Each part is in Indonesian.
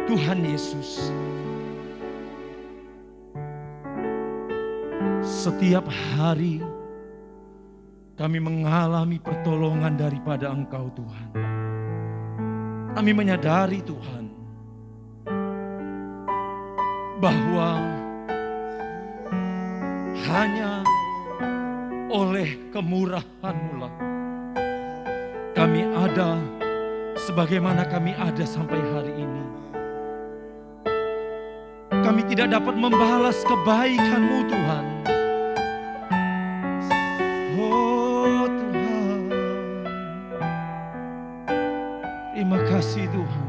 Tuhan Yesus, setiap hari kami mengalami pertolongan daripada Engkau Tuhan. Kami menyadari Tuhan bahwa hanya oleh kemurahan-Mu lah kami ada sebagaimana kami ada sampai hari ini. Kami tidak dapat membalas kebaikan-Mu Tuhan. Oh Tuhan, terima kasih Tuhan,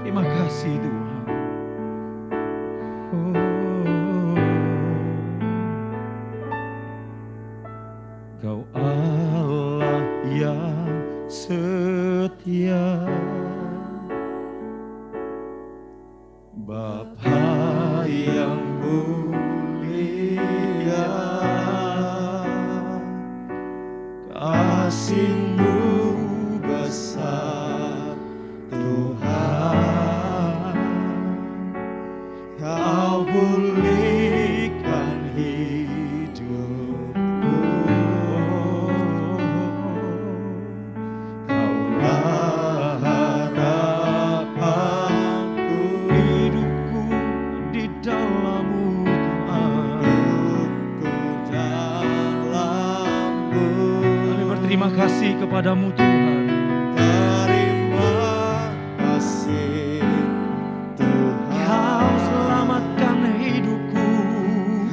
terima kasih Tuhan. Kau Allah yang setia, Bapa yang mulia, kasih-Mu besar Tuhan. Kau pulihkan hidupku, Kaulah harapanku, hidupku di dalam-Mu Tuhan. Kami berterima kasih kepadamu Tuhan. Terima kasih Tuhan. Kau selamatkan hidupku,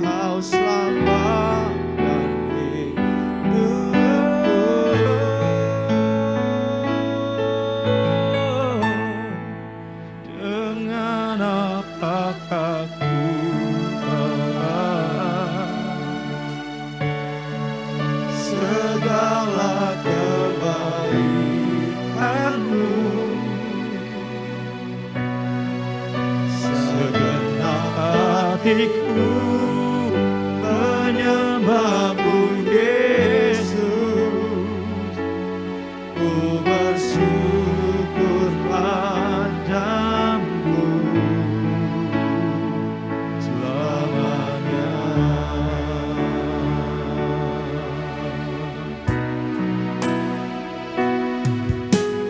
Kau selamatkan hidupku. Dengan apakah ku balas segala kebaikan-Mu? Segenap hatiku menyembah-Mu Yesus. Ku bersyukur padamu selamanya.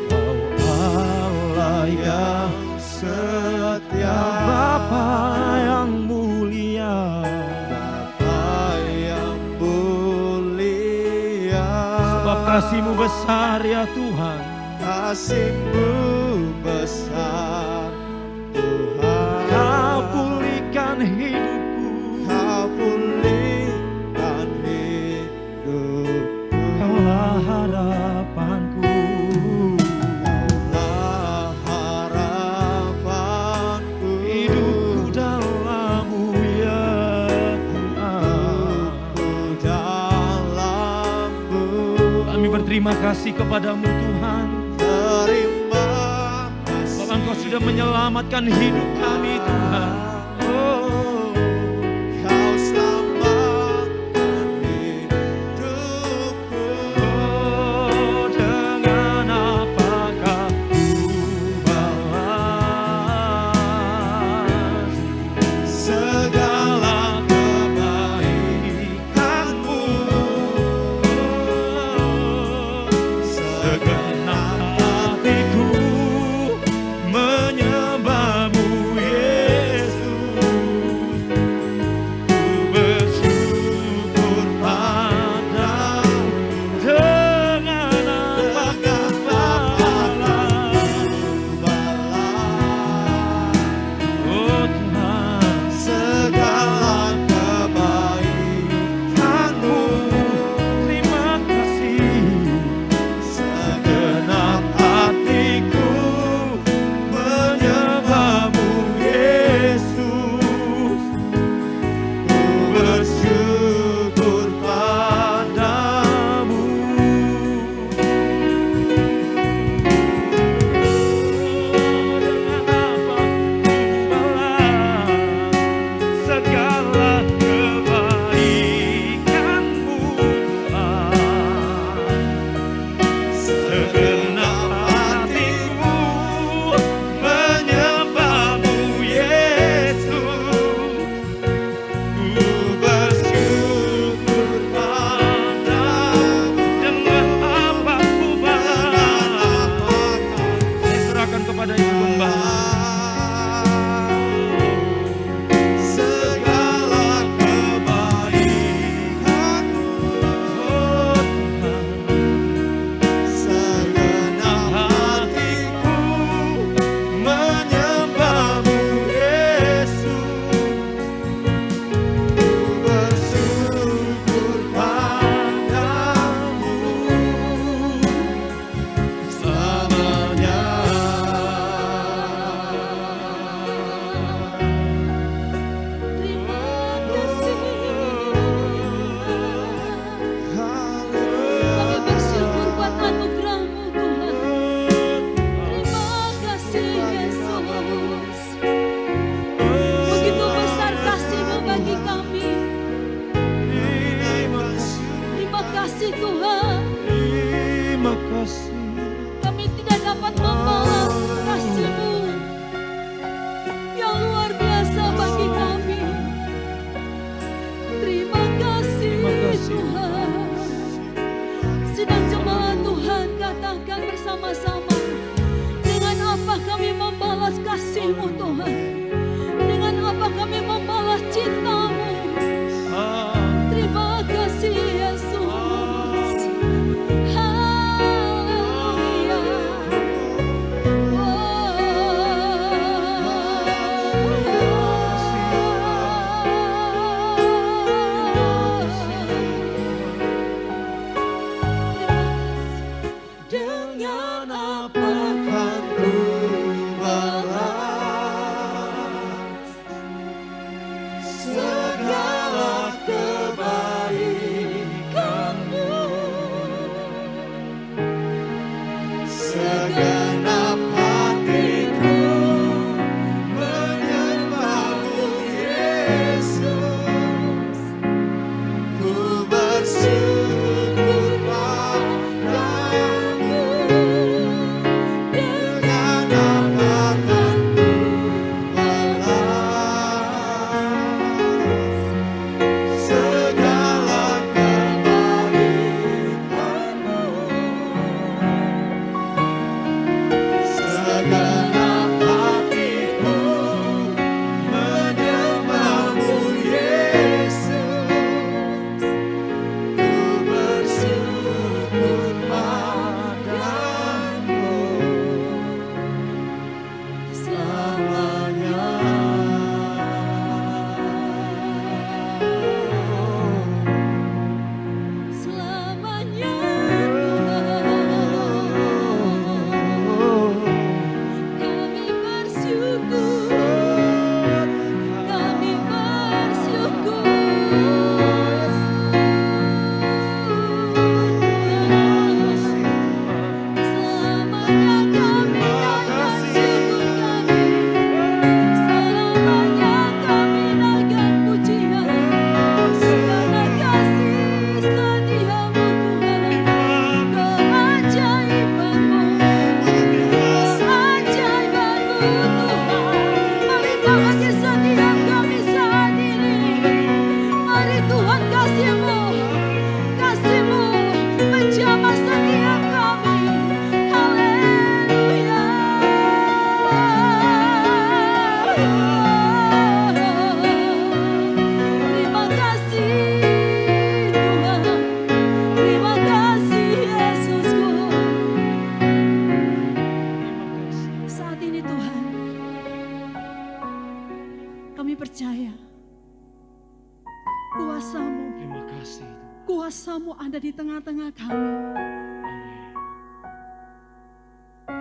Kau Allah yang setia, Bapa yang mulia, Bapa yang mulia. Sebab kasih-Mu besar ya Tuhan, kasih-Mu besar Tuhan. Kau pulihkan hidupku, Kau pulihkan hidupku. Kaulah harapanku, Kaulah harapanku. Hidupku dalam-Mu ya Tuhan, hidupku dalam-Mu. Kami berterima kasih kepadamu Tuhan. Terima kasih, Bapak Engkau sudah menyelamatkan hidup kami Tuhan. Oh, Kau selamatkan hidupku. Oh, dengan apakah ku balas segala kebaikan-Mu? Segenap hatiku menyembah-Mu Yesus. kasih. Kami tidak dapat membalas kasih-Mu yang luar biasa bagi kami. Terima kasih, Tuhan. Sedang jemaat Tuhan katakan bersama-sama, dengan apa kami membalas kasih-Mu Tuhan? Dengan apa kami membalas cinta-Mu? Terima kasih Yesus. Haleluya. Dengan apa kan ku balas segala kebaikan-Mu? Segenap hatiku menyembah-Mu Yesus, ku bersyukur padamu. Dengan apa kan ku balas segala kebaikan-Mu? Segenap hatiku menyembah-Mu Yesus, ku bersyukur padamu selamanya. Selamanya kami bersyukur, kami bersyukur. Selamanya kami naikkan syukur kami, selamanya kami naikkan pujian, karena kasih setia-Mu Tuhan, keajaiban-Mu, keajaiban-Mu Tuhan, melimpah bagi setiap kami saat ini. Mari Tuhan kasih-Mu, kasih-Mu menjamah setiap kami. Haleluya. Terima kasih Tuhan, terima kasih Yesusku. Saat ini Tuhan, kami percaya kuasa-Mu, Terima kasih. kuasa-Mu ada di tengah-tengah kami.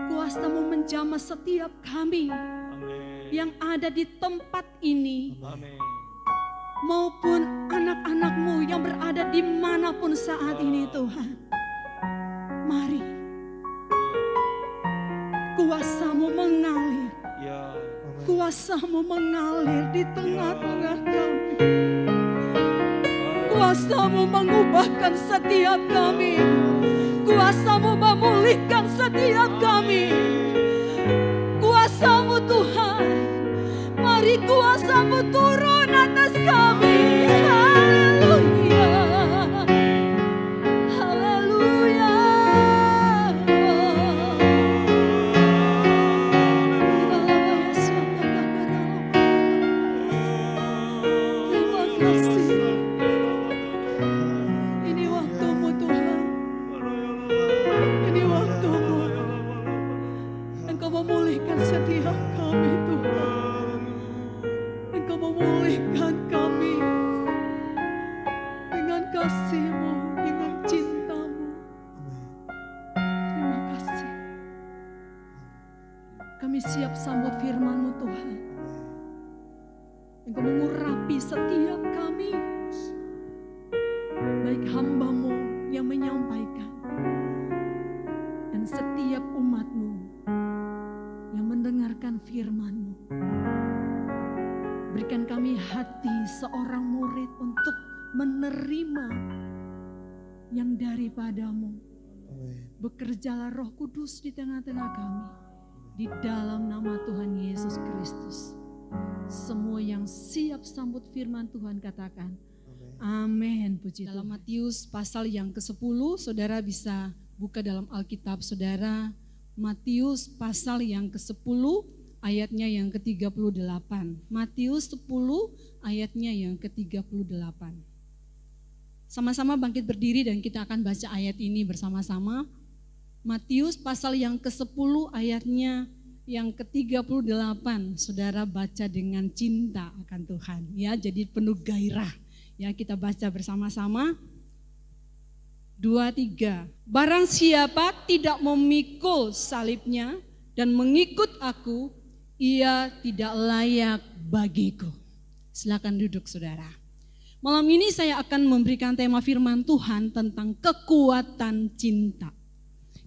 Kuasa-Mu menjamah setiap kami Amin. yang ada di tempat ini, Amin. maupun anak-anak-Mu yang berada dimanapun saat ini Tuhan. Mari kuasa-Mu mengalir, Ya. kuasa-Mu mengalir di tengah-tengah kami. Kuasa-Mu mengubahkan setiap kami, kuasa-Mu memulihkan setiap kami. Kuasa-Mu Tuhan, mari kuasa-Mu turun atas kami. Haleluya, haleluya. Terima kasih. Ini waktu-Mu Tuhan, ini waktu-Mu. Engkau memulihkan setiap kami Tuhan. Engkau memulihkan kami dengan kasih-Mu, dengan cinta-Mu. Terima kasih. Kami siap sambut firman-Mu Tuhan. Engkau mengurapi setiap kami, baik hamba-Mu yang menyampaikan dan setiap umat-Mu yang mendengarkan firman-Mu. Berikan kami hati seorang murid untuk menerima yang daripada-Mu. Amin. Bekerjalah Roh Kudus di tengah-tengah kami. Di dalam nama Tuhan Yesus Kristus. Semua yang siap sambut firman Tuhan katakan, amin. Puji Tuhan. Dalam Matius pasal yang ke-10, saudara bisa buka dalam Alkitab saudara. Matius pasal yang ke-10 ayatnya yang ke-38. Matius 10 ayatnya yang ke-38. Sama-sama bangkit berdiri dan kita akan baca ayat ini bersama-sama. Matius pasal yang ke-10 ayatnya yang ke-38. Saudara baca dengan cinta akan Tuhan. Ya, jadi penuh gairah. Ya, kita baca bersama-sama. 2, 3. Barang siapa tidak memikul salibnya dan mengikut aku, ia tidak layak bagiku. Silakan duduk saudara. Malam ini saya akan memberikan tema firman Tuhan tentang kekuatan cinta.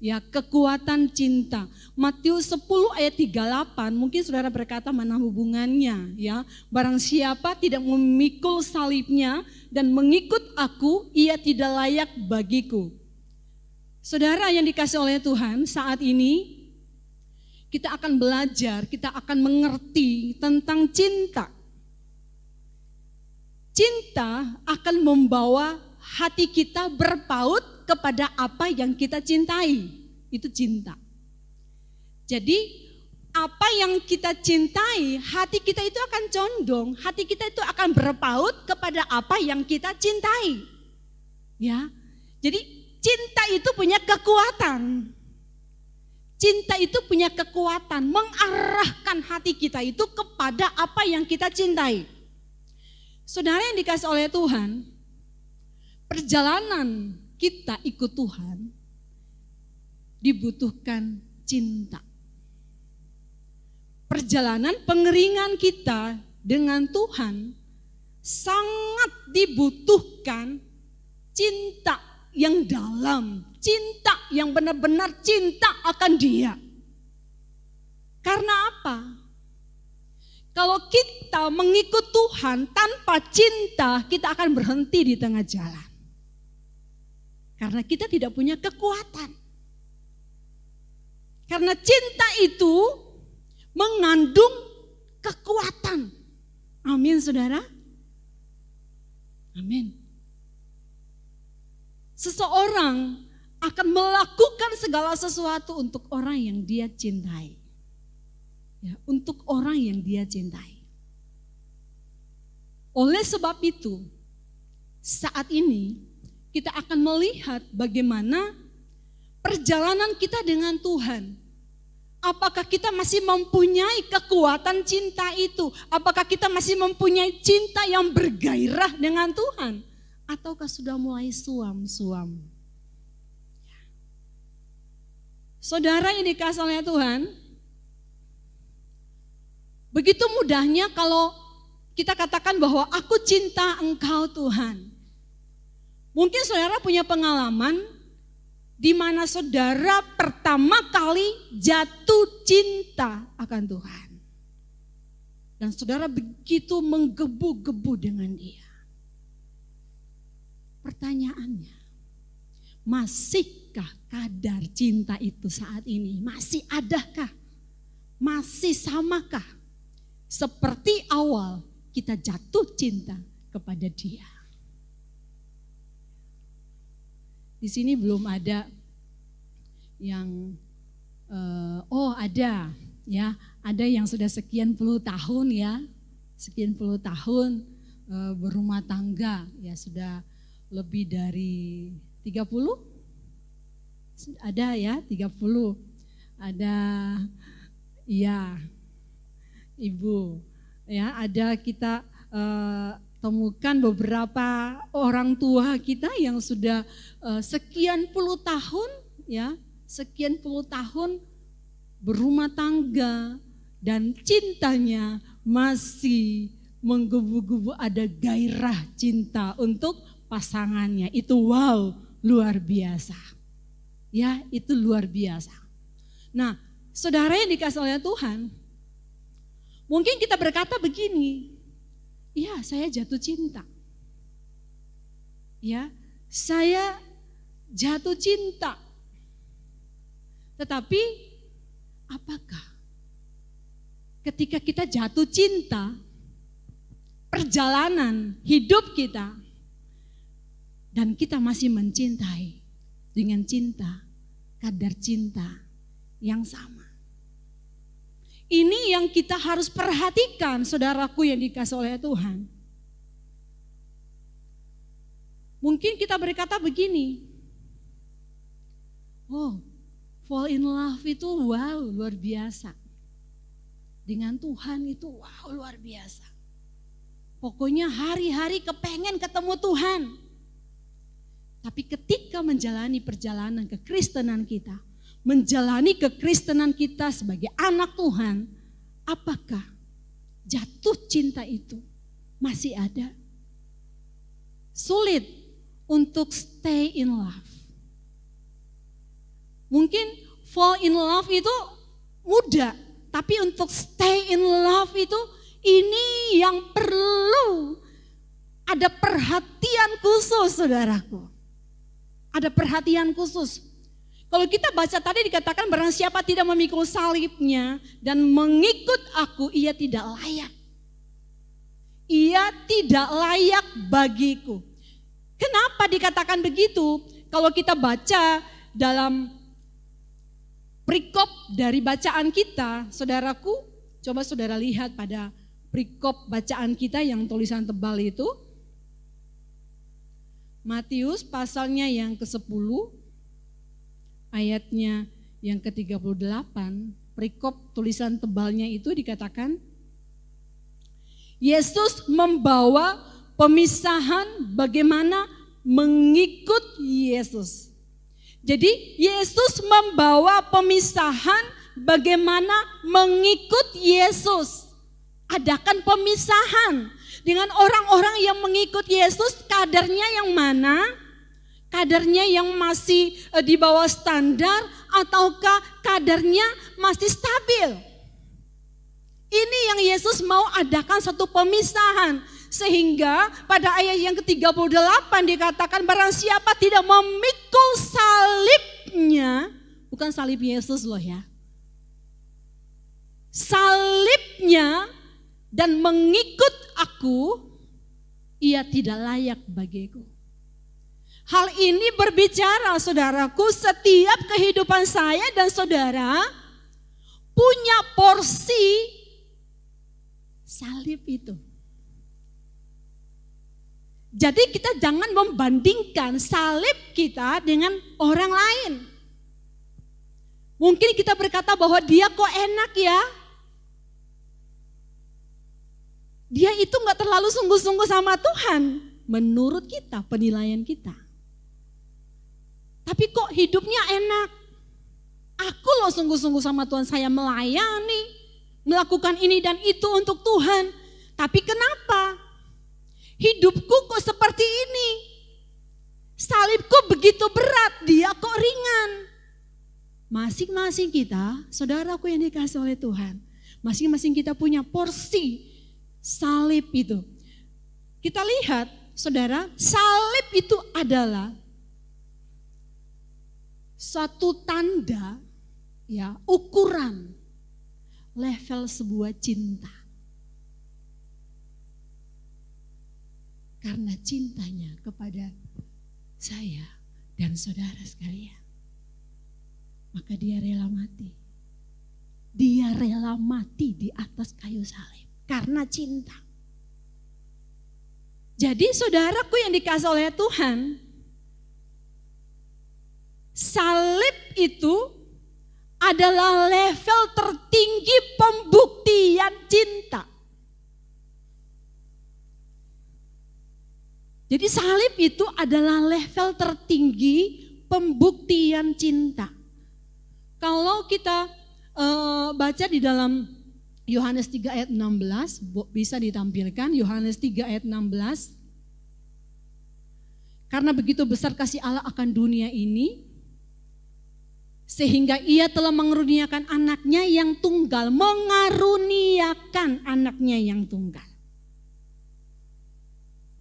Ya, kekuatan cinta. Matius 10 ayat 38, mungkin saudara berkata mana hubungannya, ya. Barang siapa tidak memikul salibnya dan mengikut aku, ia tidak layak bagiku. Saudara yang dikasih oleh Tuhan, saat ini kita akan belajar, kita akan mengerti tentang cinta. Cinta akan membawa hati kita berpaut kepada apa yang kita cintai. Itu cinta. Jadi apa yang kita cintai, hati kita itu akan condong, hati kita itu akan berpaut kepada apa yang kita cintai. Ya. Jadi cinta itu punya kekuatan. Cinta itu punya kekuatan mengarahkan hati kita itu kepada apa yang kita cintai. Saudara yang dikasih oleh Tuhan, perjalanan kita ikut Tuhan dibutuhkan cinta. Perjalanan pengeringan kita dengan Tuhan sangat dibutuhkan cinta yang dalam, cinta yang benar-benar cinta akan Dia. Karena apa? Kalau kita mengikut Tuhan tanpa cinta, kita akan berhenti di tengah jalan. Karena kita tidak punya kekuatan. Karena cinta itu mengandung kekuatan. Amin saudara. Amin. Seseorang akan melakukan segala sesuatu untuk orang yang dia cintai. Ya, untuk orang yang dia cintai. Oleh sebab itu, saat ini kita akan melihat bagaimana perjalanan kita dengan Tuhan. Apakah kita masih mempunyai kekuatan cinta itu? Apakah kita masih mempunyai cinta yang bergairah dengan Tuhan? Ataukah sudah mulai suam-suam? Saudara yang dikasih oleh Tuhan, begitu mudahnya kalau kita katakan bahwa aku cinta Engkau Tuhan. Mungkin saudara punya pengalaman di mana saudara pertama kali jatuh cinta akan Tuhan. Dan saudara begitu menggebu-gebu dengan Dia. Pertanyaannya, masihkah kadar cinta itu saat ini? Masih adakah? Masih samakah? Seperti awal kita jatuh cinta kepada Dia. Di sini belum ada yang, ada ya, ada yang sudah sekian puluh tahun ya, sekian puluh tahun berumah tangga ya, sudah lebih dari 30, ada ya 30, ada ya ibu ya, ada kita temukan beberapa orang tua kita yang sudah sekian puluh tahun ya, sekian puluh tahun berumah tangga dan cintanya masih menggebu-gebu, ada gairah cinta untuk pasangannya. Itu wow, luar biasa. Ya, itu luar biasa. Nah, saudara yang dikasih oleh Tuhan, mungkin kita berkata begini, ya saya jatuh cinta. Ya, saya jatuh cinta. Tetapi apakah ketika kita jatuh cinta, perjalanan hidup kita, dan kita masih mencintai dengan cinta, kadar cinta yang sama. Ini yang kita harus perhatikan, saudaraku yang dikasih oleh Tuhan. Mungkin kita berkata begini, oh, fall in love itu wow, luar biasa. Dengan Tuhan itu wow, luar biasa. Pokoknya hari-hari kepengen ketemu Tuhan. Tapi ketika menjalani perjalanan kekristenan kita, menjalani kekristenan kita sebagai anak Tuhan, apakah jatuh cinta itu masih ada? Sulit untuk stay in love. Mungkin fall in love itu mudah, tapi untuk stay in love itu ini yang perlu ada perhatian khusus, saudaraku. Ada perhatian khusus. Kalau kita baca tadi dikatakan barang siapa tidak memikul salibnya dan mengikut aku, ia tidak layak. Ia tidak layak bagiku. Kenapa dikatakan begitu? Kalau kita baca dalam perikop dari bacaan kita, saudaraku, coba saudara lihat pada perikop bacaan kita yang tulisan tebal itu. Matius pasalnya yang ke-10, ayatnya yang ke-38, perikop tulisan tebalnya itu dikatakan, Yesus membawa pemisahan bagaimana mengikut Yesus. Jadi Yesus membawa pemisahan bagaimana mengikut Yesus. Adakan pemisahan. Dengan orang-orang yang mengikut Yesus, kadarnya yang mana? Kadarnya yang masih di bawah standar ataukah kadarnya masih stabil? Ini yang Yesus mau adakan satu pemisahan. Sehingga pada ayat yang ke-38 dikatakan barang siapa tidak memikul salibnya, bukan salib Yesus loh ya. Salibnya dan mengikut aku, ia tidak layak bagiku. Hal ini berbicara, saudaraku, setiap kehidupan saya dan saudara punya porsi salib itu. Jadi kita jangan membandingkan salib kita dengan orang lain. Mungkin kita berkata bahwa dia kok enak ya. Dia itu gak terlalu sungguh-sungguh sama Tuhan. Menurut kita, penilaian kita. Tapi kok hidupnya enak. Aku loh sungguh-sungguh sama Tuhan, saya melayani. Melakukan ini dan itu untuk Tuhan. Tapi kenapa? Hidupku kok seperti ini. Salibku begitu berat, dia kok ringan. Masing-masing kita, saudaraku yang dikasih oleh Tuhan. Masing-masing kita punya porsi salib itu. Kita lihat, saudara, salib itu adalah satu tanda, ya, ukuran level sebuah cinta. Karena cintanya kepada saya dan saudara sekalian, maka dia rela mati. Dia rela mati di atas kayu salib. Karena cinta. Jadi saudaraku yang dikasih oleh Tuhan, salib itu adalah level tertinggi pembuktian cinta. Jadi salib itu adalah level tertinggi pembuktian cinta. Kalau kita baca di dalam Yohanes 3 ayat 16, bisa ditampilkan Yohanes 3 ayat 16. Karena begitu besar kasih Allah akan dunia ini, sehingga ia telah mengaruniakan anaknya yang tunggal, mengaruniakan anaknya yang tunggal.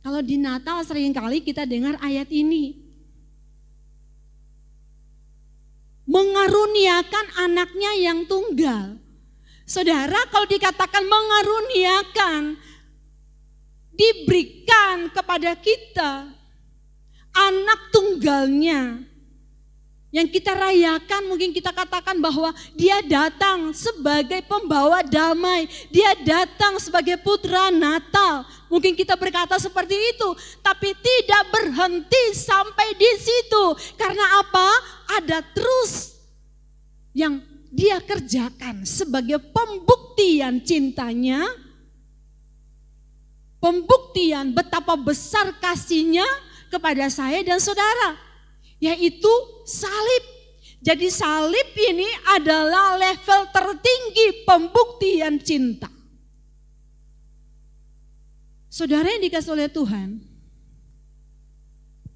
Kalau di Natal seringkali kita dengar ayat ini. mengaruniakan anaknya yang tunggal. Saudara, kalau dikatakan mengaruniakan, diberikan kepada kita anak tunggalnya. Yang kita rayakan, mungkin kita katakan bahwa dia datang sebagai pembawa damai. Dia datang sebagai putra Natal. Mungkin kita berkata seperti itu. Tapi tidak berhenti sampai di situ. Karena apa? Ada terus yang dia kerjakan sebagai pembuktian cintanya. Pembuktian betapa besar kasihnya kepada saya dan saudara. Yaitu salib. Jadi salib ini adalah level tertinggi pembuktian cinta. Saudara yang dikasihi oleh Tuhan,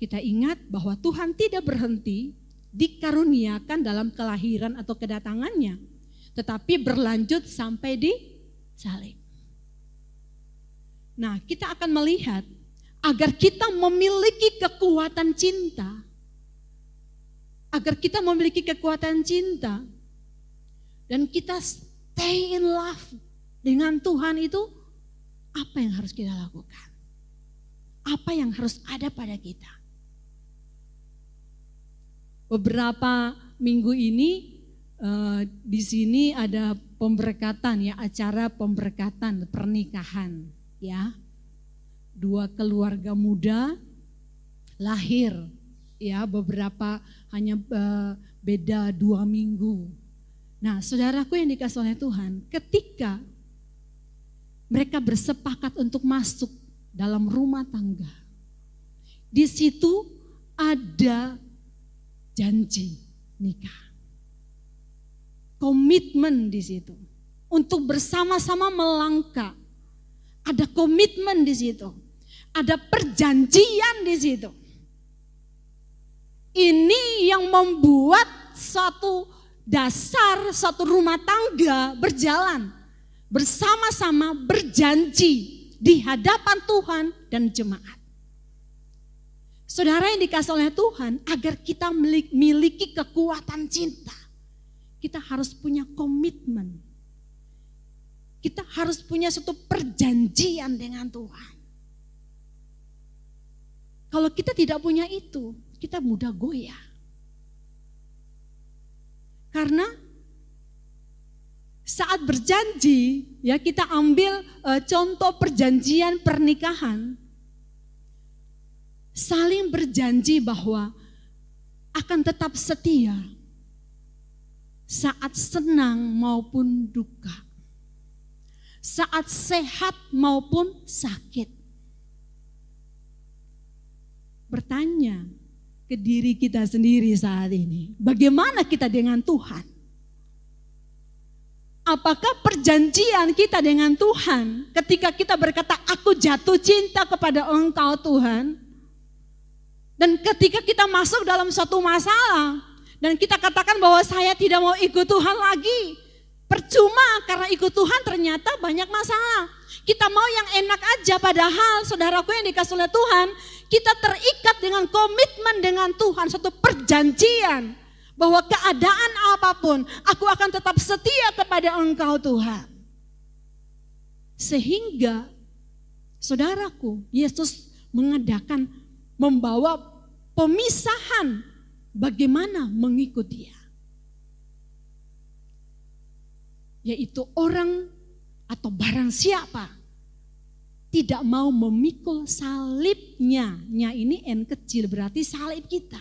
kita ingat bahwa Tuhan tidak berhenti dikaruniakan dalam kelahiran atau kedatangannya, tetapi berlanjut sampai di salib. Nah, kita akan melihat agar kita memiliki kekuatan cinta, dan kita stay in love dengan Tuhan itu, apa yang harus kita lakukan? Apa yang harus ada pada kita? Beberapa minggu ini di sini ada pemberkatan ya, acara pemberkatan pernikahan ya. 2 keluarga muda lahir ya, beberapa hanya beda 2 minggu. Nah, saudaraku yang dikasihi oleh Tuhan, ketika mereka bersepakat untuk masuk dalam rumah tangga, di situ ada janji nikah, komitmen di situ untuk bersama-sama melangkah. Ada komitmen di situ, ada perjanjian di situ. Ini yang membuat satu dasar, satu rumah tangga berjalan bersama-sama, berjanji di hadapan Tuhan dan jemaat. Saudara yang dikasihi oleh Tuhan, agar kita memiliki kekuatan cinta, kita harus punya komitmen. Kita harus punya suatu perjanjian dengan Tuhan. Kalau kita tidak punya itu, kita mudah goyah. Karena saat berjanji, ya kita ambil contoh perjanjian pernikahan. Saling berjanji bahwa akan tetap setia saat senang maupun duka. Saat sehat maupun sakit. Bertanya ke diri kita sendiri saat ini, bagaimana kita dengan Tuhan? Apakah perjanjian kita dengan Tuhan ketika kita berkata, aku jatuh cinta kepada Engkau Tuhan, dan ketika kita masuk dalam suatu masalah dan kita katakan bahwa saya tidak mau ikut Tuhan lagi, percuma, karena ikut Tuhan ternyata banyak masalah. Kita mau yang enak aja, padahal saudaraku yang dikasihi oleh Tuhan, kita terikat dengan komitmen dengan Tuhan, satu perjanjian bahwa keadaan apapun aku akan tetap setia kepada Engkau Tuhan. Sehingga saudaraku, Yesus membawa pemisahan bagaimana mengikut Dia. Yaitu orang atau barang siapa tidak mau memikul salibnya. Nya ini N kecil, berarti salib kita.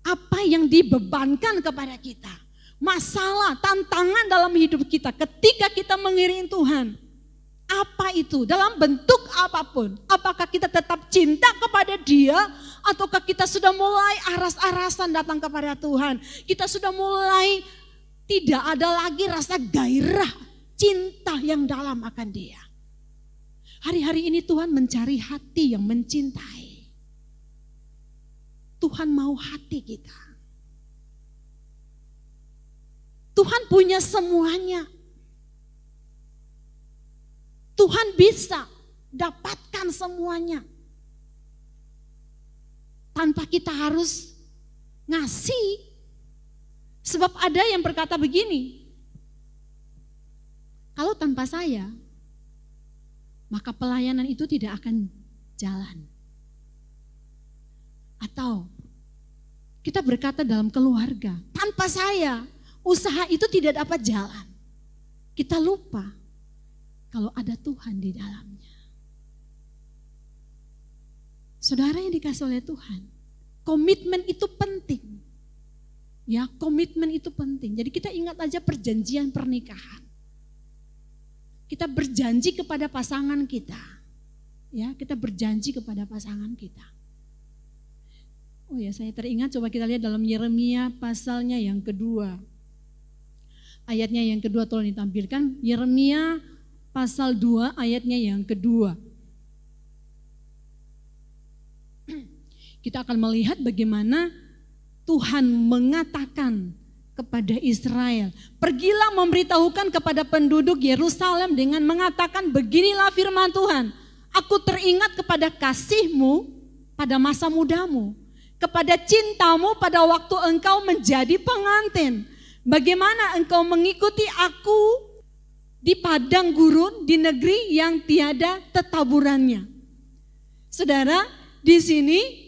Apa yang dibebankan kepada kita, masalah, tantangan dalam hidup kita ketika kita mengiringi Tuhan. Apa itu? Dalam bentuk apapun. Apakah kita tetap cinta kepada Dia, ataukah kita sudah mulai aras-arasan datang kepada Tuhan? Kita sudah mulai tidak ada lagi rasa gairah, cinta yang dalam akan Dia. Hari-hari ini Tuhan mencari hati yang mencintai. Tuhan mau hati kita. Tuhan punya semuanya. Tuhan bisa dapatkan semuanya. Tanpa kita harus ngasih. Sebab ada yang berkata begini, kalau tanpa saya, maka pelayanan itu tidak akan jalan. Atau kita berkata dalam keluarga, tanpa saya, usaha itu tidak dapat jalan. Kita lupa kalau ada Tuhan di dalamnya. Saudara yang dikasih oleh Tuhan, komitmen itu penting. Ya, komitmen itu penting. Jadi kita ingat aja perjanjian pernikahan. Kita berjanji kepada pasangan kita. Ya, kita berjanji kepada pasangan kita. Oh ya, saya teringat, coba kita lihat dalam Yeremia pasalnya yang kedua. Ayatnya yang kedua tolong ditampilkan. Yeremia pasal 2 ayatnya yang kedua. Kita akan melihat bagaimana Tuhan mengatakan kepada Israel, pergilah memberitahukan kepada penduduk Yerusalem dengan mengatakan, beginilah firman Tuhan, aku teringat kepada kasihmu pada masa mudamu, kepada cintamu pada waktu engkau menjadi pengantin, bagaimana engkau mengikuti aku di padang gurun, di negeri yang tiada tetaburannya. Saudara, di sini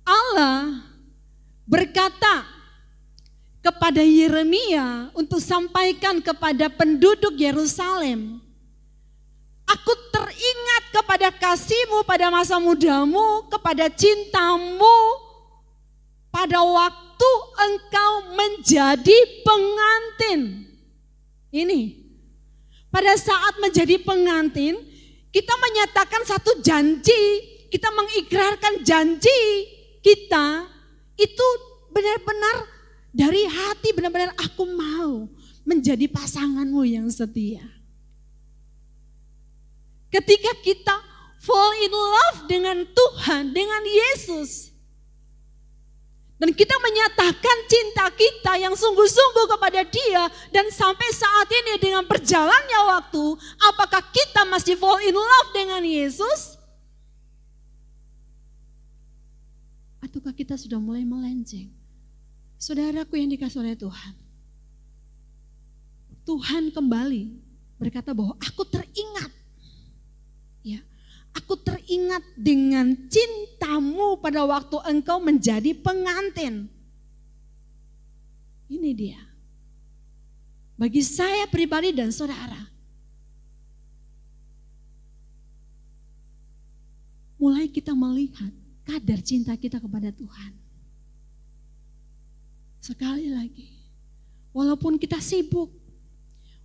Allah berkata kepada Yeremia untuk sampaikan kepada penduduk Yerusalem, aku teringat kepada kasihmu pada masa mudamu, kepada cintamu pada waktu engkau menjadi pengantin. Ini, pada saat menjadi pengantin, kita menyatakan satu janji, kita mengikrarkan janji kita itu benar-benar dari hati, benar-benar aku mau menjadi pasanganmu yang setia. Ketika kita fall in love dengan Tuhan, dengan Yesus, dan kita menyatakan cinta kita yang sungguh-sungguh kepada Dia, dan sampai saat ini dengan berjalannya waktu, apakah kita masih fall in love dengan Yesus? Ataukah kita sudah mulai melenceng? Saudaraku yang dikasih oleh Tuhan, Tuhan kembali berkata bahwa aku teringat, ya, aku teringat dengan cintamu pada waktu engkau menjadi pengantin. Ini dia. Bagi saya pribadi dan saudara, mulai kita melihat kadar cinta kita kepada Tuhan. Sekali lagi, walaupun kita sibuk,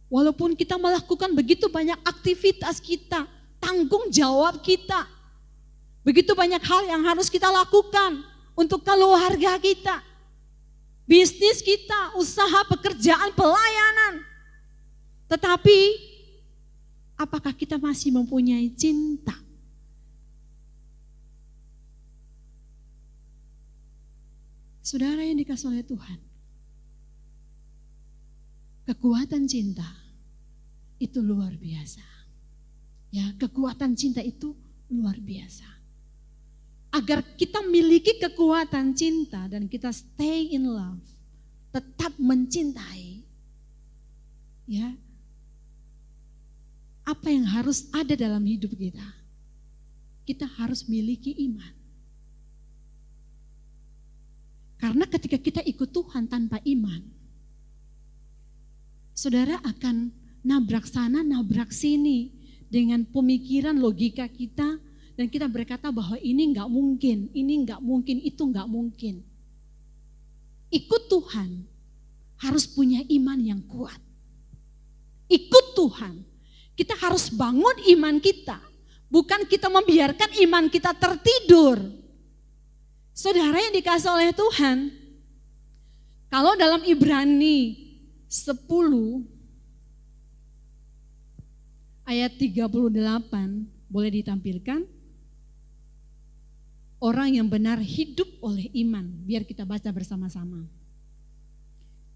walaupun kita melakukan begitu banyak aktivitas kita, tanggung jawab kita, begitu banyak hal yang harus kita lakukan untuk keluarga kita, bisnis kita, usaha, pekerjaan, pelayanan. Tetapi, apakah kita masih mempunyai cinta? Saudara yang dikasih oleh Tuhan, kekuatan cinta itu luar biasa. Ya, kekuatan cinta itu luar biasa. Agar kita miliki kekuatan cinta dan kita stay in love, tetap mencintai. Ya. Apa yang harus ada dalam hidup kita? Kita harus miliki iman. Karena ketika kita ikut Tuhan tanpa iman, saudara akan nabrak sana, nabrak sini dengan pemikiran logika kita, dan kita berkata bahwa ini enggak mungkin, ini enggak mungkin, itu enggak mungkin. Ikut Tuhan harus punya iman yang kuat. Ikut Tuhan, kita harus bangun iman kita, bukan kita membiarkan iman kita tertidur. Saudara yang dikasih oleh Tuhan, kalau dalam Ibrani 10 ayat 38 boleh ditampilkan, orang yang benar hidup oleh iman. Biar kita baca bersama-sama.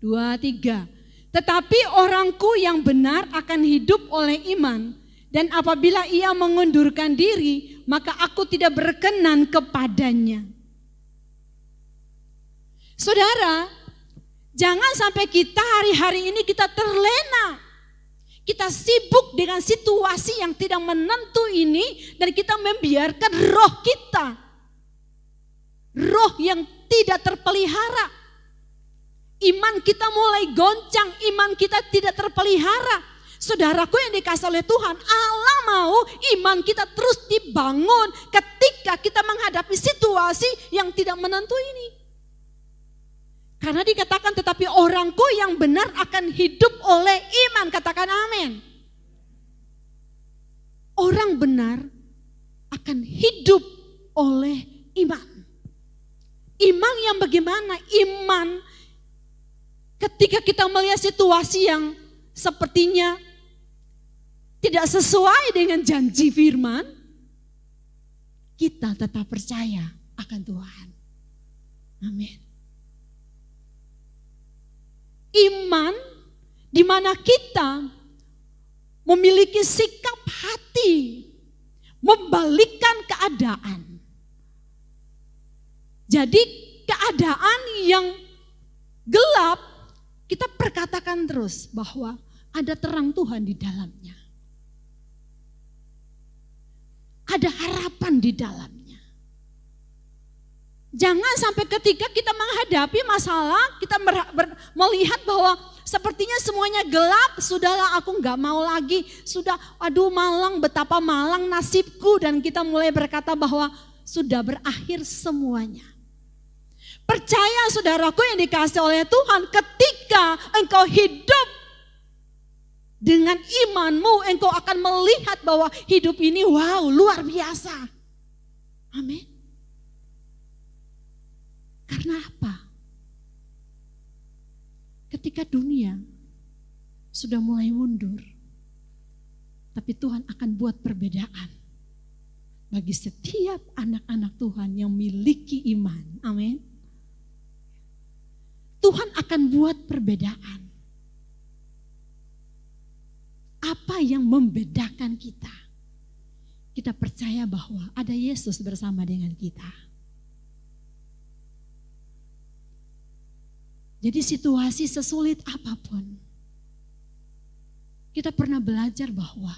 2, 3. Tetapi orangku yang benar akan hidup oleh iman, dan apabila ia mengundurkan diri, maka aku tidak berkenan kepadanya. Saudara, jangan sampai kita hari-hari ini kita terlena. Kita sibuk dengan situasi yang tidak menentu ini dan kita membiarkan roh kita. Roh yang tidak terpelihara. Iman kita mulai goncang, iman kita tidak terpelihara. Saudaraku yang dikasih oleh Tuhan, Allah mau iman kita terus dibangun ketika kita menghadapi situasi yang tidak menentu ini. Karena dikatakan tetapi orangku yang benar akan hidup oleh iman. Katakan amin. Orang benar akan hidup oleh iman. Iman yang bagaimana? Iman ketika kita melihat situasi yang sepertinya tidak sesuai dengan janji firman, kita tetap percaya akan Tuhan. Amin. Iman di mana kita memiliki sikap hati membalikkan keadaan. Jadi keadaan yang gelap kita perkatakan terus bahwa ada terang Tuhan di dalamnya. Ada harapan di dalamnya. Jangan sampai ketika kita menghadapi masalah, kita melihat bahwa sepertinya semuanya gelap, sudahlah aku gak mau lagi. Sudah aduh malang, betapa malang nasibku. Dan kita mulai berkata bahwa sudah berakhir semuanya. Percaya saudaraku yang dikasih oleh Tuhan, ketika engkau hidup dengan imanmu, engkau akan melihat bahwa hidup ini wow luar biasa. Amin. Karena apa? Ketika dunia sudah mulai mundur, tapi Tuhan akan buat perbedaan bagi setiap anak-anak Tuhan yang memiliki iman. Amin. Tuhan akan buat perbedaan. Apa yang membedakan kita? Kita percaya bahwa ada Yesus bersama dengan kita. Jadi situasi sesulit apapun, kita pernah belajar bahwa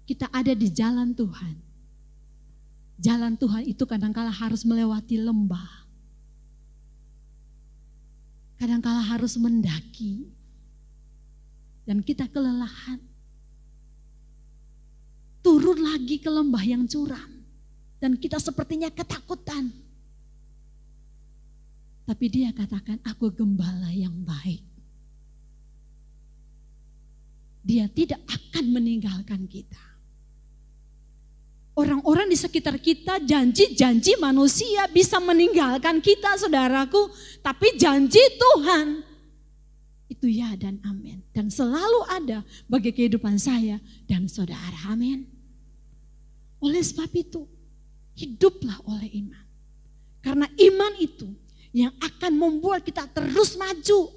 kita ada di jalan Tuhan. Jalan Tuhan itu kadangkala harus melewati lembah. Kadangkala harus mendaki. Dan kita kelelahan. Turun lagi ke lembah yang curam. Dan kita sepertinya ketakutan. Tapi dia katakan, aku gembala yang baik. Dia tidak akan meninggalkan kita. Orang-orang di sekitar kita, janji-janji manusia bisa meninggalkan kita saudaraku. Tapi janji Tuhan, itu ya dan amin. Dan selalu ada bagi kehidupan saya dan saudara, amin. Oleh sebab itu, hiduplah oleh iman. Karena iman itu yang akan membuat kita terus maju.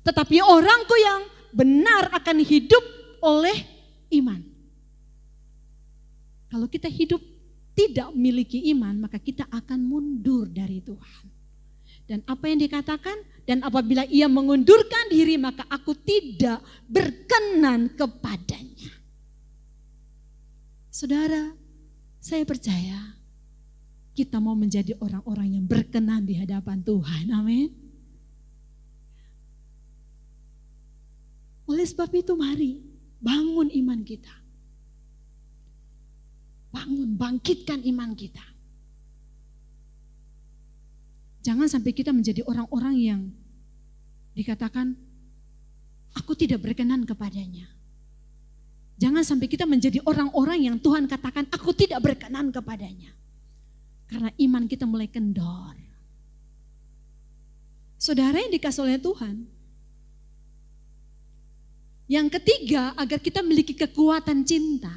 Tetapi orangku yang benar akan hidup oleh iman. Kalau kita hidup tidak memiliki iman, maka kita akan mundur dari Tuhan. Dan apa yang dikatakan? Dan apabila ia mengundurkan diri, maka aku tidak berkenan kepadanya. Saudara, saya percaya kita mau menjadi orang-orang yang berkenan di hadapan Tuhan. Amin. Oleh sebab itu mari bangun iman kita. Bangun, bangkitkan iman kita. Jangan sampai kita menjadi orang-orang yang dikatakan aku tidak berkenan kepadanya. Jangan sampai kita menjadi orang-orang yang Tuhan katakan aku tidak berkenan kepadanya. Karena iman kita mulai kendor. Saudara yang dikasih oleh Tuhan. Yang ketiga, agar kita memiliki kekuatan cinta.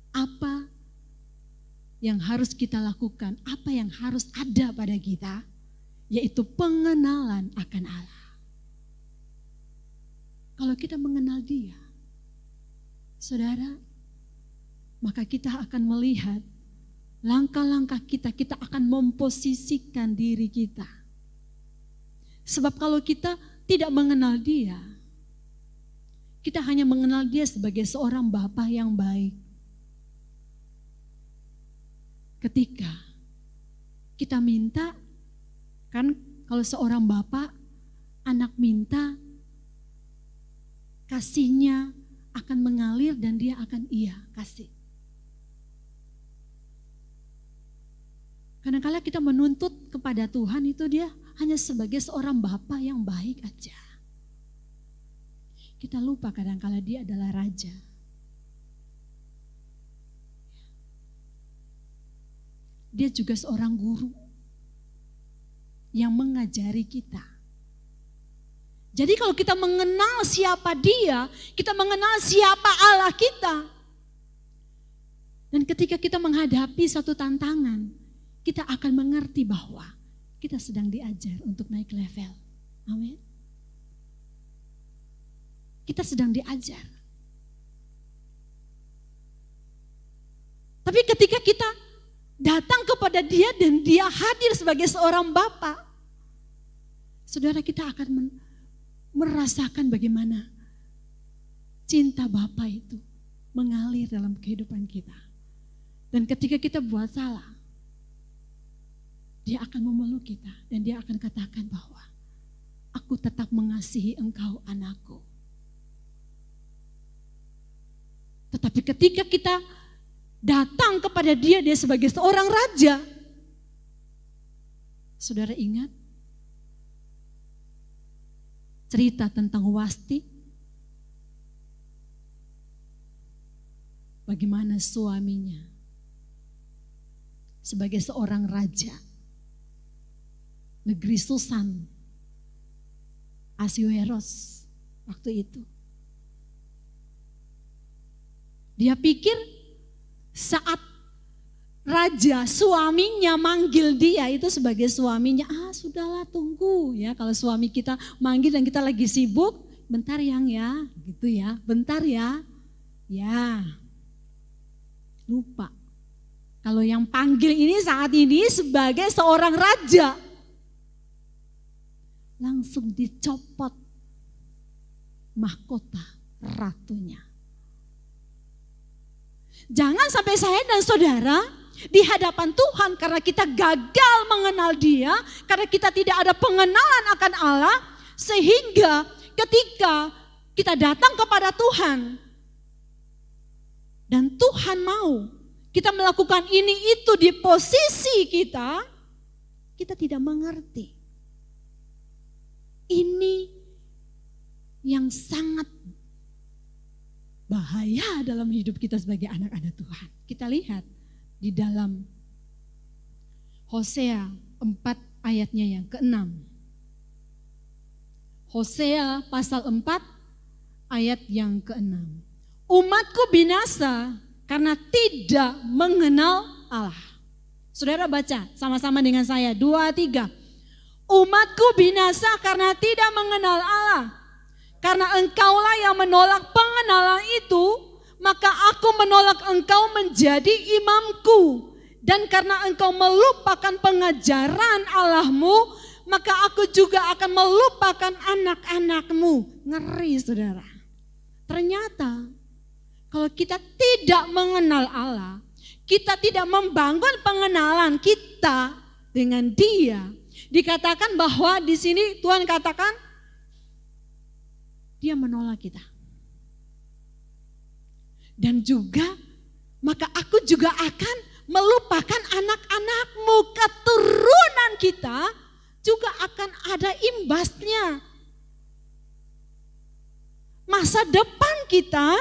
Apa yang harus kita lakukan? Apa yang harus ada pada kita? Yaitu pengenalan akan Allah. Kalau kita mengenal Dia, saudara, maka kita akan melihat langkah-langkah kita, kita akan memposisikan diri kita. Sebab kalau kita tidak mengenal Dia, kita hanya mengenal Dia sebagai seorang Bapa yang baik. Ketika kita minta, kan kalau seorang Bapa, anak minta, kasihnya akan mengalir dan dia akan kasih. Kadang-kadang kita menuntut kepada Tuhan itu dia hanya sebagai seorang Bapa yang baik aja. Kita lupa kadang-kadang dia adalah Raja. Dia juga seorang guru yang mengajari kita. Jadi kalau kita mengenal siapa Dia, kita mengenal siapa Allah kita. Dan ketika kita menghadapi satu tantangan, kita akan mengerti bahwa kita sedang diajar untuk naik level. Amin. Kita sedang diajar. Tapi ketika kita datang kepada Dia dan Dia hadir sebagai seorang Bapa, saudara, kita akan merasakan bagaimana cinta Bapa itu mengalir dalam kehidupan kita. Dan ketika kita buat salah, Dia akan memeluk kita dan Dia akan katakan bahwa aku tetap mengasihi engkau anakku. Tetapi ketika kita datang kepada Dia sebagai seorang raja. Saudara ingat cerita tentang Wasti? Bagaimana suaminya sebagai seorang raja negeri Susan, Ahasuerus waktu itu. Dia pikir saat raja suaminya manggil dia itu sebagai suaminya, sudahlah tunggu ya, kalau suami kita manggil dan kita lagi sibuk, bentar yang ya, gitu ya, bentar ya, lupa. Kalau yang panggil ini saat ini sebagai seorang raja, langsung dicopot mahkota ratunya. Jangan sampai saya dan saudara di hadapan Tuhan karena kita gagal mengenal Dia, karena kita tidak ada pengenalan akan Allah, sehingga ketika kita datang kepada Tuhan dan Tuhan mau kita melakukan ini itu di posisi kita, kita tidak mengerti. Ini yang sangat bahaya dalam hidup kita sebagai anak-anak Tuhan. Kita lihat di dalam Hosea 4 ayatnya yang ke-6. Hosea pasal 4 ayat yang ke-6. Umatku binasa karena tidak mengenal Allah. Saudara baca sama-sama dengan saya, 2, 3. Umatku binasa karena tidak mengenal Allah. Karena engkaulah yang menolak pengenalan itu, maka aku menolak engkau menjadi imamku. Dan karena engkau melupakan pengajaran Allahmu, maka aku juga akan melupakan anak-anakmu. Ngeri saudara. Ternyata kalau kita tidak mengenal Allah, kita tidak membangun pengenalan kita dengan Dia. Dikatakan bahwa di sini Tuhan katakan, Dia menolak kita. Dan juga, maka aku juga akan melupakan anak-anakmu, keturunan kita juga akan ada imbasnya. Masa depan kita,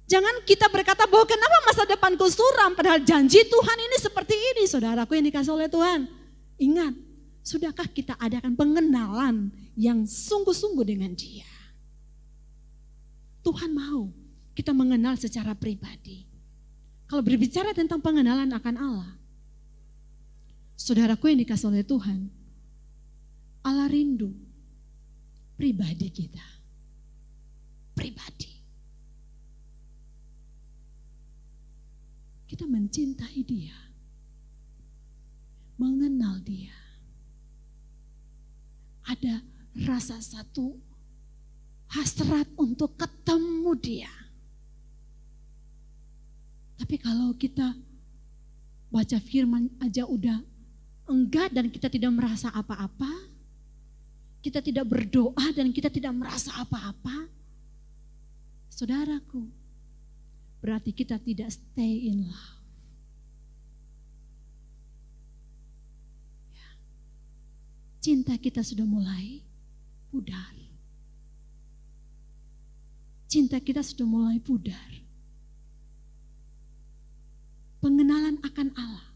jangan kita berkata bahwa kenapa masa depanku suram, padahal janji Tuhan ini seperti ini, saudaraku yang dikasih oleh Tuhan. Ingat, sudahkah kita adakan pengenalan yang sungguh-sungguh dengan Dia? Tuhan mau kita mengenal secara pribadi. Kalau berbicara tentang pengenalan akan Allah, saudaraku yang dikasih oleh Tuhan, Allah rindu pribadi kita. Pribadi. kita mencintai Dia, mengenal Dia. Ada rasa satu hasrat untuk ketemu Dia. Tapi kalau kita baca firman aja udah enggak dan kita tidak merasa apa-apa, kita tidak berdoa dan kita tidak merasa apa-apa, saudaraku, berarti kita tidak stay in love. Cinta kita sudah mulai pudar. Cinta kita sudah mulai pudar. Pengenalan akan Allah.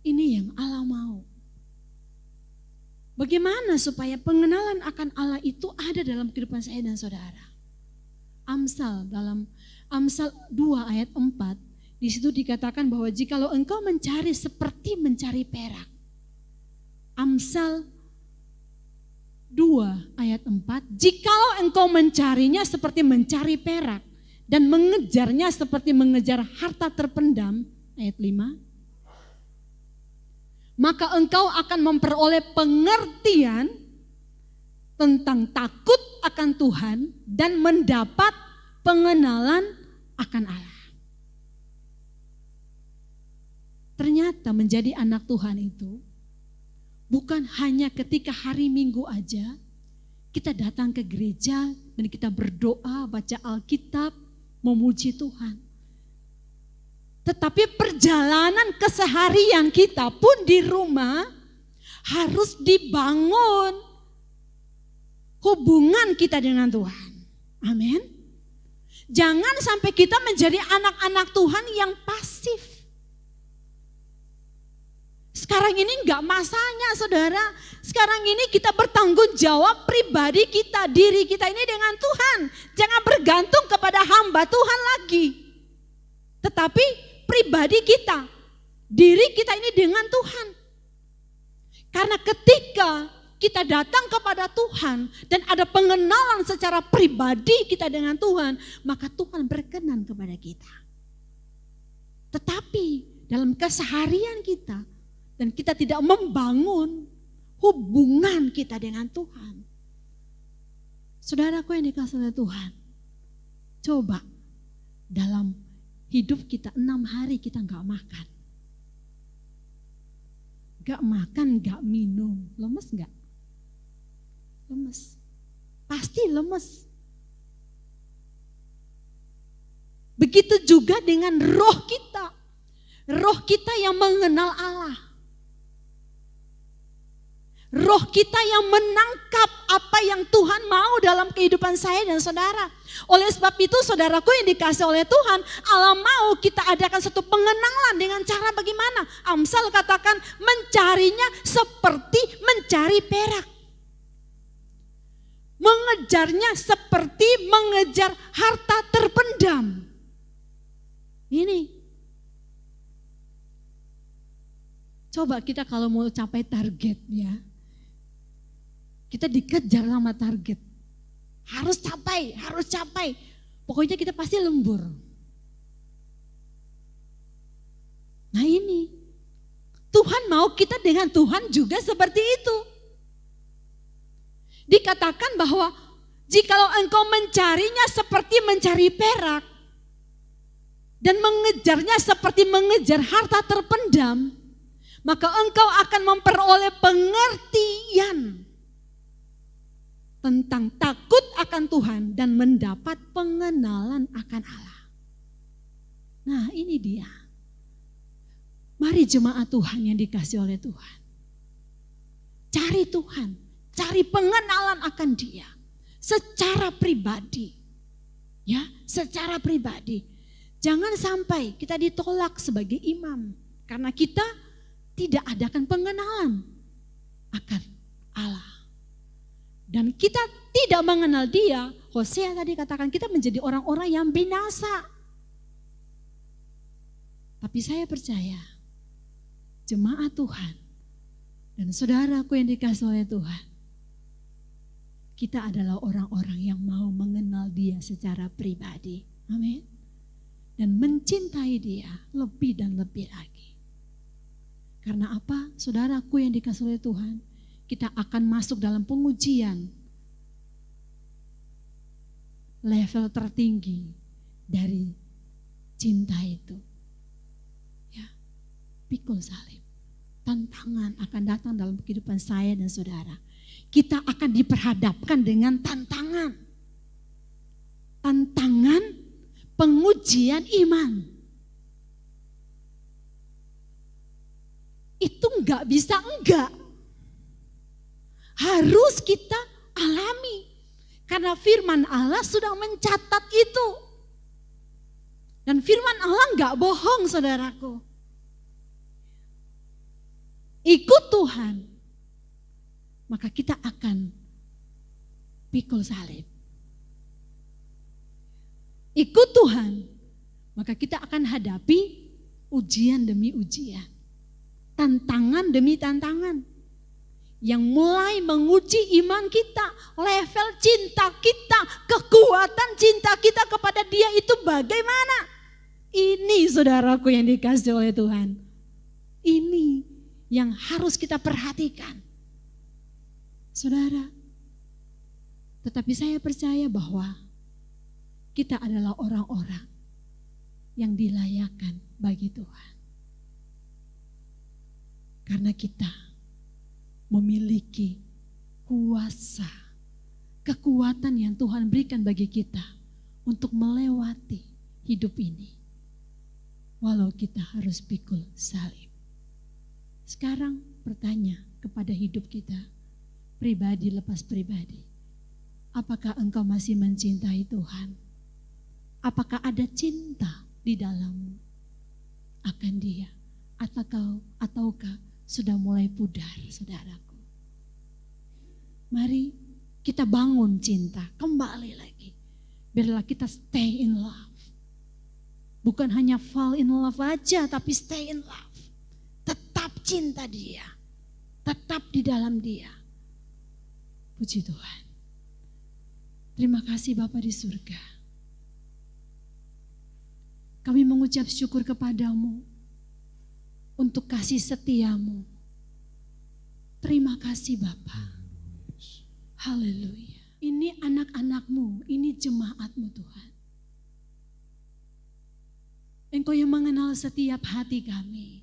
Ini yang Allah mau. Bagaimana supaya pengenalan akan Allah itu ada dalam kehidupan saya dan saudara? Dalam Amsal 2 ayat 4, di situ dikatakan bahwa jikalau engkau mencari seperti mencari perak. Amsal 2 ayat 4, jikalau engkau mencarinya seperti mencari perak dan mengejarnya seperti mengejar harta terpendam, ayat 5, maka engkau akan memperoleh pengertian tentang takut akan Tuhan dan mendapat pengenalan akan Allah. Ternyata menjadi anak Tuhan itu bukan hanya ketika hari Minggu aja kita datang ke gereja dan kita berdoa, baca Alkitab, memuji Tuhan. Tetapi perjalanan keseharian kita pun di rumah harus dibangun hubungan kita dengan Tuhan. Amin. Jangan sampai kita menjadi anak-anak Tuhan yang pasif. Sekarang ini enggak masanya saudara. Sekarang ini kita bertanggung jawab pribadi kita, diri kita ini dengan Tuhan. Jangan bergantung kepada hamba Tuhan lagi. Tetapi pribadi kita, diri kita ini dengan Tuhan. Karena ketika kita datang kepada Tuhan dan ada pengenalan secara pribadi kita dengan Tuhan, maka Tuhan berkenan kepada kita. Tetapi dalam keseharian kita, dan kita tidak membangun hubungan kita dengan Tuhan. Saudaraku yang dikasihi oleh Tuhan, coba dalam hidup kita 6 hari kita gak makan. Gak makan, gak minum, lemes gak? Lemes, pasti lemes. Begitu juga dengan roh kita yang mengenal Allah. Roh kita yang menangkap apa yang Tuhan mau dalam kehidupan saya dan saudara. Oleh sebab itu saudaraku yang dikasih oleh Tuhan, Allah mau kita adakan satu pengenalan dengan cara bagaimana? Amsal katakan mencarinya seperti mencari perak. Mengejarnya seperti mengejar harta terpendam. Ini. Coba kita kalau mau capai target ya. Kita dikejar sama target. Harus capai. Pokoknya kita pasti lembur. Nah ini. Tuhan mau kita dengan Tuhan juga seperti itu. Dikatakan bahwa jikalau engkau mencarinya seperti mencari perak dan mengejarnya seperti mengejar harta terpendam, maka engkau akan memperoleh pengertian tentang takut akan Tuhan dan mendapat pengenalan akan Allah. Nah ini dia. Mari jemaat Tuhan yang dikasih oleh Tuhan. Cari Tuhan, cari pengenalan akan Dia secara pribadi. Ya, secara pribadi. Jangan sampai kita ditolak sebagai imam karena kita tidak adakan pengenalan akan Allah. Dan kita tidak mengenal Dia. Hosea tadi katakan kita menjadi orang-orang yang binasa. Tapi saya percaya jemaat Tuhan dan saudaraku yang dikasihi oleh Tuhan, kita adalah orang-orang yang mau mengenal Dia secara pribadi. Amin. dan mencintai dia lebih dan lebih lagi. Karena apa? Saudaraku yang dikasihi oleh Tuhan, kita akan masuk dalam pengujian level tertinggi dari cinta itu. Ya, pikul salib. Tantangan akan datang dalam kehidupan saya dan saudara. Kita akan diperhadapkan dengan tantangan. Tantangan pengujian iman. Itu enggak bisa enggak. Harus kita alami. Karena firman Allah sudah mencatat itu. Dan firman Allah enggak bohong, saudaraku. Ikut Tuhan, maka kita akan pikul salib. Ikut Tuhan, maka kita akan hadapi ujian demi ujian. Tantangan demi tantangan. Yang mulai menguji iman kita, level cinta kita, kekuatan cinta kita kepada dia itu bagaimana? Ini saudaraku yang dikasihi oleh Tuhan. Ini yang harus kita perhatikan. Saudara, tetapi saya percaya bahwa kita adalah orang-orang yang dilayakan bagi Tuhan. Karena kita memiliki kuasa, kekuatan yang Tuhan berikan bagi kita untuk melewati hidup ini. Walau kita harus pikul salib. Sekarang bertanya kepada hidup kita, pribadi lepas pribadi. Apakah engkau masih mencintai Tuhan? Apakah ada cinta di dalammu akan Dia? Ataukah sudah mulai pudar, saudaraku? Mari kita bangun cinta, kembali lagi. Biarlah kita stay in love. Bukan hanya fall in love aja, tapi stay in love. Tetap cinta Dia, tetap di dalam Dia. Puji Tuhan. Terima kasih Bapa di surga. Kami mengucap syukur kepadamu untuk kasih setiamu. Terima kasih Bapa. Haleluya. Ini anak-anakmu, ini jemaatmu Tuhan. Engkau yang mengenal setiap hati kami.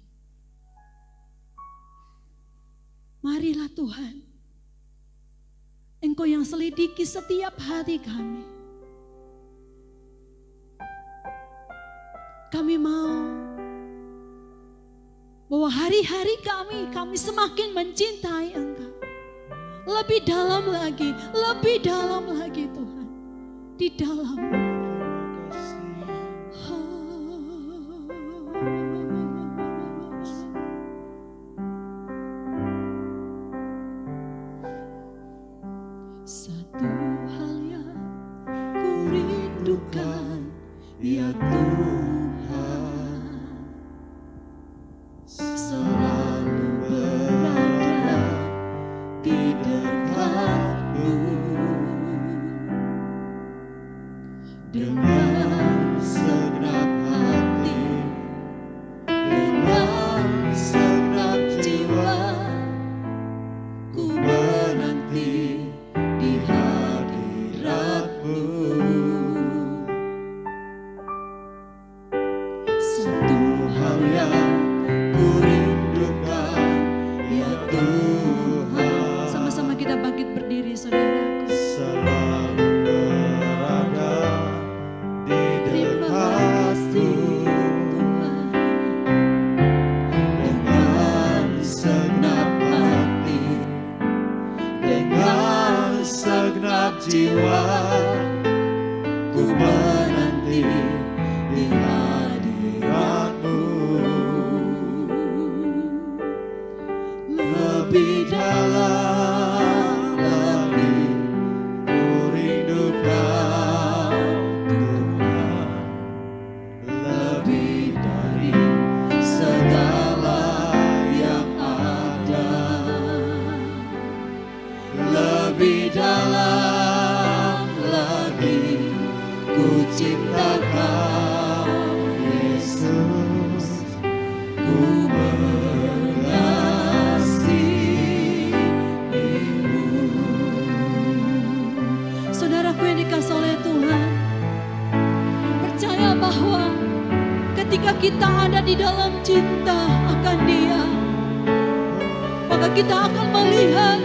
Marilah Tuhan, Engkau yang selidiki setiap hati kami. Kami mau bahwa hari-hari kami semakin mencintai Engkau. Lebih dalam lagi Tuhan. Di dalam. Satu hal yang ku rindukan, ya Tuhan, selalu berada di dekatmu. Ketika kita ada di dalam cinta akan Dia, maka kita akan melihat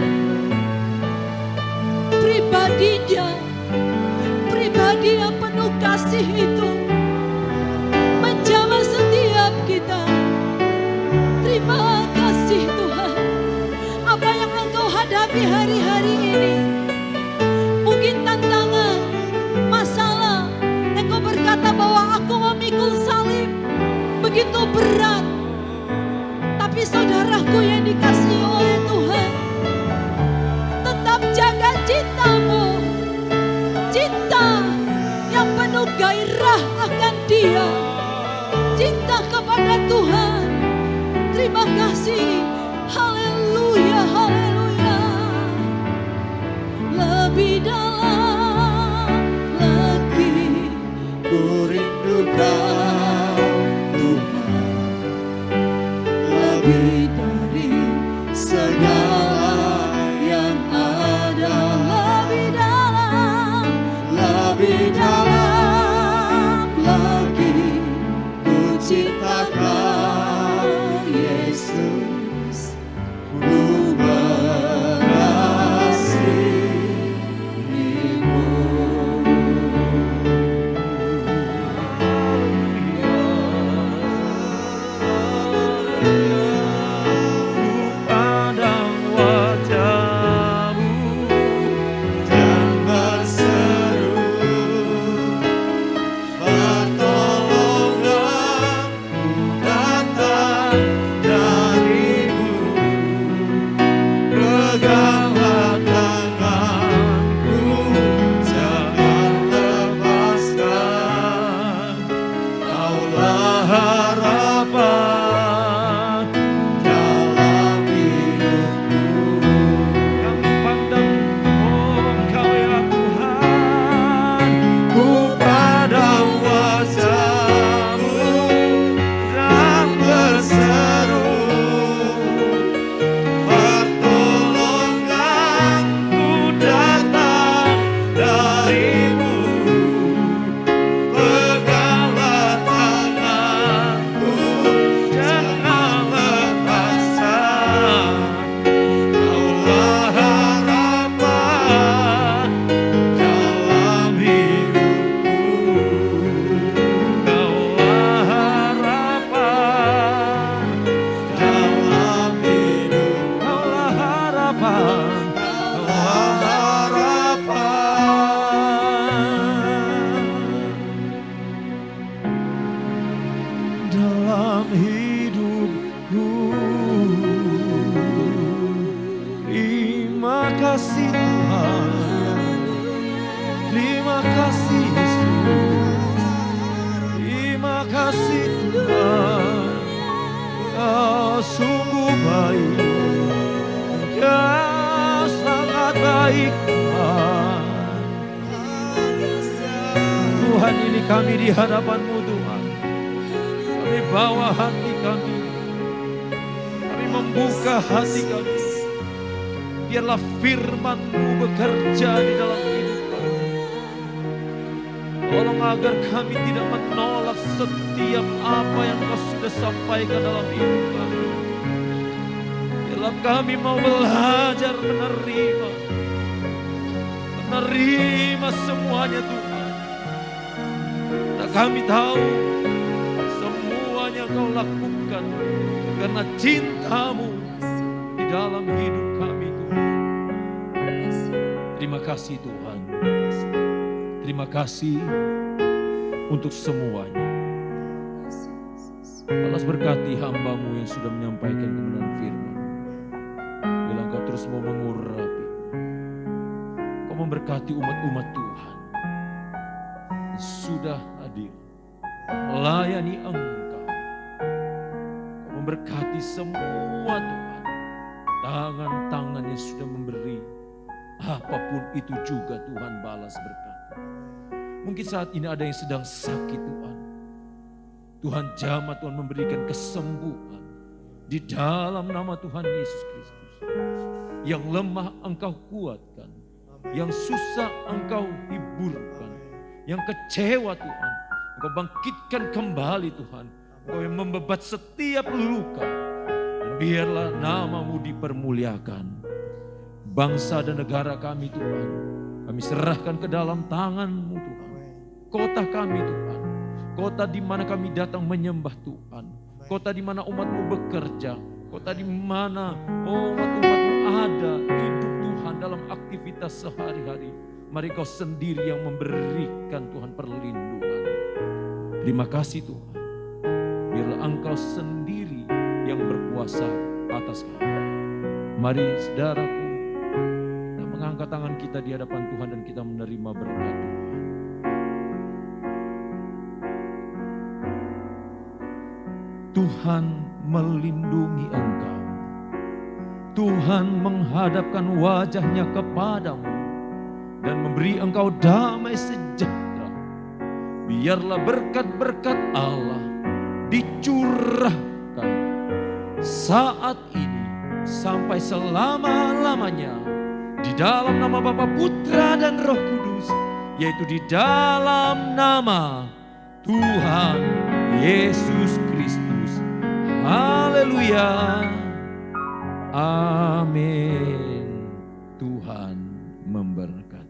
pribadi-Nya, pribadi yang penuh kasih itu menjamah setiap kita. Terima kasih Tuhan. Apa yang Engkau hadapi hari-hari ini, mungkin tantangan, masalah, Engkau berkata bahwa aku memikul salib begitu berat. Tapi saudaraku yang dikasihi oleh Tuhan, tetap jaga cintamu, cinta yang penuh gairah akan Dia, cinta kepada Tuhan. Terima kasih, haleluya, haleluya. Lebih dalam lagi Ku rindukan Tuhan lebih dari segala yang ada. Lebih dalam lagi ku cintakan Yesus, ku mengasihimu. Pandang wajah-Mu, Dan berseru pertolongan ku datang dari-Mu. Peganglah tanganku, jangan lepaskan. Kaulah harapan dalam hidupku. kami pandang, oh Engkau ya Tuhan. Ku pandang wajah-Mu dan berseru pertolongan ku datang dari-Mu. Peganglah tanganku, jangan lepaskan. Kaulah harapan dalam hidupku. Kaulah harapan, Dalam hidupku. Kaulah harapan, Kaulah harapan dalam hidupku. Terima kasih Tuhan, terima kasih Yesus, terima kasih Tuhan. Kau sungguh baik, Kau sangat baik Tuhan. Tuhan, ini kami di hadapan-Mu Tuhan. Kami bawa hati kami, kami membuka hati kami. Biarlah firman-Mu bekerja di dalam hidup kami. Tolong agar kami tidak menolak setiap apa yang Kau sudah sampaikan dalam hidup kami. Biarlah kami mau belajar menerima semuanya Tuhan. Dan kami tahu semuanya Kau lakukan karena cinta-Mu di dalam hidup kami Tuhan. Terima kasih Tuhan. Terima kasih untuk semuanya. Alas berkati hamba-Mu yang sudah menyampaikan kebenaran firman. Bilang Kau terus mau mengurapi. Kau memberkati umat-umat Tuhan yang sudah hadir melayani Engkau. Kau memberkati semua Tuhan. Tangan-tangan yang sudah memberi, apapun itu juga Tuhan balas berkat. Mungkin saat ini ada yang sedang sakit Tuhan. Tuhan jamah, Tuhan memberikan kesembuhan di dalam nama Tuhan Yesus Kristus. Yang lemah Engkau kuatkan, yang susah Engkau hiburkan, yang kecewa Tuhan Engkau bangkitkan kembali Tuhan. Engkau yang membebat setiap luka. Dan biarlah nama-Mu dipermuliakan. Bangsa dan negara kami Tuhan, kami serahkan ke dalam tangan-Mu Tuhan. Kota kami Tuhan, kota di mana kami datang menyembah Tuhan. Kota di mana umat-Mu bekerja. Kota di mana umat-umat-Mu ada, hidup Tuhan dalam aktivitas sehari-hari. Mari Kau sendiri yang memberikan Tuhan perlindungan. Terima kasih Tuhan. Biarlah Engkau sendiri yang berkuasa atas kami. Mari saudaraku, kita mengangkat tangan kita di hadapan Tuhan dan kita menerima berkat Tuhan. Tuhan melindungi engkau. Tuhan menghadapkan wajahnya kepadamu dan memberi engkau damai sejahtera. Biarlah berkat-berkat Allah dicurahkan saat ini sampai selama-lamanya di dalam nama Bapa, Putra dan Roh Kudus, yaitu di dalam nama Tuhan Yesus Kristus. Haleluya. Amin. Tuhan memberkati.